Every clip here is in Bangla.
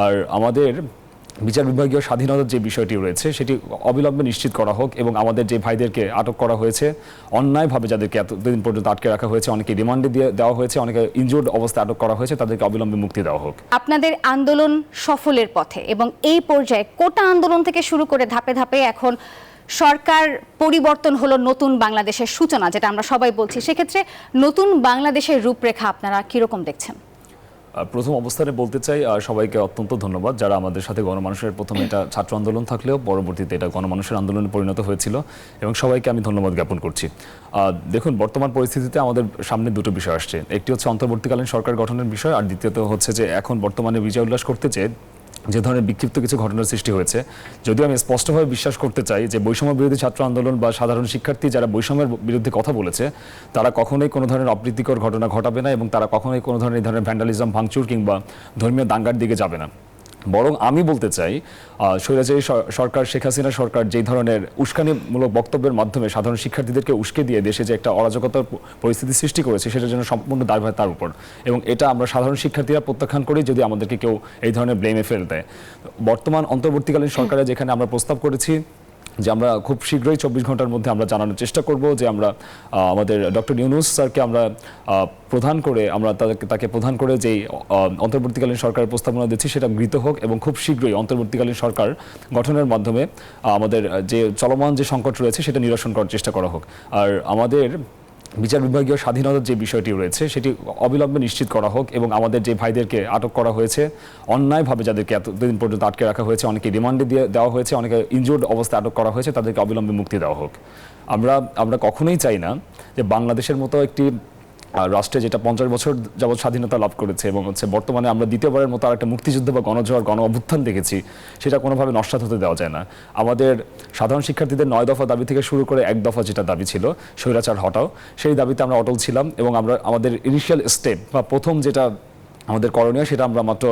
আর আমাদের বিচার বিভাগীয় স্বাধীনতার যে বিষয়টি রয়েছে সেটি অবিলম্বে নিশ্চিত করা হোক এবং আমাদের যে ভাইদেরকে আটক করা হয়েছে অন্যায়ভাবে, যাদেরকে এতদিন পর্যন্ত আটকে রাখা হয়েছে, অনেকে রিমান্ডে দেওয়া হয়েছে, অনেকে ইনজুর্ড অবস্থায় আটক করা হয়েছে, তাদেরকে অবিলম্বে মুক্তি দেওয়া হোক। আপনাদের আন্দোলন সফলের পথে এবং এই পর্যায়ে কোটা আন্দোলন থেকে শুরু করে ধাপে ধাপে এখন সরকার পরিবর্তন হলো, নতুন বাংলাদেশের সূচনা যেটা আমরা সবাই বলছি, সেক্ষেত্রে নতুন বাংলাদেশের রূপরেখা আপনারা কিরকম দেখছেন? প্রথম অবস্থানে বলতে চাই সবাইকে অত্যন্ত ধন্যবাদ যারা আমাদের সাথে গণমানুষের প্রথমে এটা ছাত্র আন্দোলন থাকলেও পরবর্তীতে এটা গণমানুষের আন্দোলনে পরিণত হয়েছিল এবং সবাইকে আমি ধন্যবাদ জ্ঞাপন করছি। দেখুন, বর্তমান পরিস্থিতিতে আমাদের সামনে দুটো বিষয় আসছে। একটি হচ্ছে অন্তর্বর্তীকালীন সরকার গঠনের বিষয়, আর দ্বিতীয়ত হচ্ছে যে এখন বর্তমানে বিজয় উল্লাস করতে চেয়ে যে ধরনের বিক্ষিপ্ত কিছু ঘটনার সৃষ্টি হয়েছে। যদিও আমি স্পষ্টভাবে বিশ্বাস করতে চাই যে বৈষম্য বিরোধী ছাত্র আন্দোলন বা সাধারণ শিক্ষার্থী যারা বৈষম্যের বিরুদ্ধে কথা বলেছে তারা কখনোই কোনো ধরনের অপ্রীতিকর ঘটনা ঘটাবে না এবং তারা কখনোই কোনো ধরনের এই ধরনের ভ্যান্ডালিজম, ভাঙচুর কিংবা ধর্মীয় দাঙ্গার দিকে যাবে না। বরং আমি বলতে চাই স্বৈরাচারী সরকার, শেখ হাসিনা সরকার যেই ধরনের উস্কানিমূলক বক্তব্যের মাধ্যমে সাধারণ শিক্ষার্থীদেরকে উস্কে দিয়ে দেশে যে একটা অরাজকতার পরিস্থিতি সৃষ্টি করেছে সেটার জন্য সম্পূর্ণ দায়ভার তার উপর, এবং এটা আমরা সাধারণ শিক্ষার্থীরা প্রত্যাখ্যান করি যদি আমাদেরকে কেউ এই ধরনের ব্লেমে ফেলে দেয়। বর্তমান অন্তর্বর্তীকালীন সরকারে যেখানে আমরা প্রস্তাব করেছি যে আমরা খুব শীঘ্রই 24 ঘন্টার মধ্যে আমরা জানানোর চেষ্টা করব যে আমরা আমাদের ডক্টর ইউনূস স্যারকে আমরা তাকে প্রধান করে যেই অন্তর্বর্তীকালীন সরকারের প্রস্তাবনা দিচ্ছি সেটা গৃহীত হোক এবং খুব শীঘ্রই অন্তর্বর্তীকালীন সরকার গঠনের মাধ্যমে আমাদের যে চলমান যে সংকট রয়েছে সেটা নিরসন করার চেষ্টা করা হোক। আর আমাদের বিচার বিভাগীয় স্বাধীনতার যে বিষয়টি রয়েছে সেটি অবিলম্বে নিশ্চিত করা হোক এবং আমাদের যে ভাইদেরকে আটক করা হয়েছে অন্যায়ভাবে, যাদেরকে এতদিন পর্যন্ত আটকে রাখা হয়েছে, অনেকে রিমান্ডে দেওয়া হয়েছে, অনেকে ইনজুর্ড অবস্থায় আটক করা হয়েছে, তাদেরকে অবিলম্বে মুক্তি দেওয়া হোক। আমরা কখনোই চাই না যে বাংলাদেশের মতো একটি রাষ্ট্রে যেটা 50 বছর যাবৎ স্বাধীনতা লাভ করেছে এবং বর্তমানে আমরা দ্বিতীয়বারের মতো একটা মুক্তিযুদ্ধ বা গণজোয়ার, গণ অভ্যুত্থান দেখেছি, সেটা কোনোভাবে নস্যাৎ হতে দেওয়া যায় না। আমাদের সাধারণ শিক্ষার্থীদের 9 দফা দাবি থেকে শুরু করে 1 দফা যেটা দাবি ছিল স্বৈরাচার হটাও, সেই দাবিতে আমরা অটল ছিলাম এবং আমাদের ইনিশিয়াল স্টেপ বা প্রথম যেটা আমাদের করণীয় সেটা আমরা মাত্র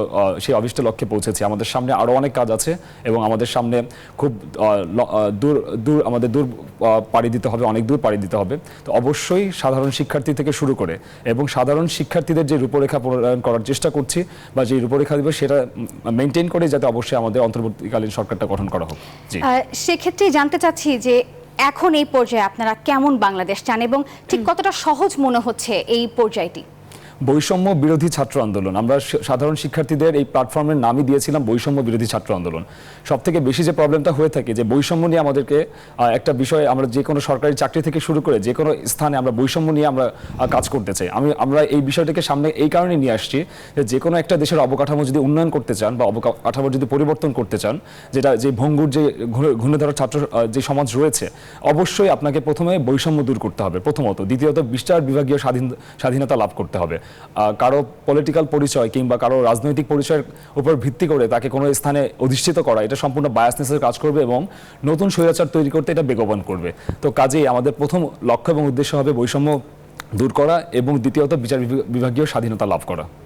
সেই অভিষ্ট লক্ষ্যে পৌঁছেছি। আমাদের সামনে আরও অনেক কাজ আছে এবং আমাদের সামনে খুব দূর পাড়ি দিতে হবে, অনেক দূর পাড়ি দিতে হবে। তো অবশ্যই সাধারণ শিক্ষার্থী থেকে শুরু করে এবং সাধারণ শিক্ষার্থীদের যে রূপরেখা প্রণয়ন করার চেষ্টা করছি বা যে রূপরেখা দেবে সেটা মেনটেন করে যাতে অবশ্যই আমাদের অন্তর্বর্তীকালীন সরকারটা গঠন করা হোক। জি, সেক্ষেত্রে জানতে চাচ্ছি যে এখন এই পর্যায়ে আপনারা কেমন বাংলাদেশ চান এবং ঠিক কতটা সহজ মনে হচ্ছে এই পর্যায়টি? বৈষম্য বিরোধী ছাত্র আন্দোলন, আমরা সাধারণ শিক্ষার্থীদের এই প্ল্যাটফর্মের নামই দিয়েছিলাম বৈষম্য বিরোধী ছাত্র আন্দোলন। সব থেকে বেশি যে প্রবলেমটা হয়ে থাকে যে বৈষম্য নিয়ে আমাদেরকে একটা বিষয়ে আমরা যে কোনো সরকারি চাকরি থেকে শুরু করে যে কোনো স্থানে আমরা বৈষম্য নিয়ে আমরা কাজ করতে চাই। আমরা এই বিষয়টাকে সামনে এই কারণে নিয়ে আসছি যে কোনো একটা দেশের অবকাঠামো যদি উন্নয়ন করতে চান বা অবকাঠামো যদি পরিবর্তন করতে চান, যেটা যে ভঙ্গুর যে ঘূর্ণে ধরা ছাত্র যে সমাজ রয়েছে, অবশ্যই আপনাকে প্রথমে বৈষম্য দূর করতে হবে প্রথমত, দ্বিতীয়ত বিচার বিভাগীয় স্বাধীনতা লাভ করতে হবে। কারো পলিটিক্যাল পরিচয় কিংবা কারো রাজনৈতিক পরিচয়ের উপর ভিত্তি করে তাকে কোনো স্থানে অধিষ্ঠিত করা, এটা সম্পূর্ণ বায়াসনেসের কাজ করবে এবং নতুন স্বৈরাচার তৈরি করতে এটা বেগবান করবে। তো কাজেই আমাদের প্রথম লক্ষ্য এবং উদ্দেশ্য হবে বৈষম্য দূর করা এবং দ্বিতীয়ত বিচার বিভাগীয় স্বাধীনতা লাভ করা।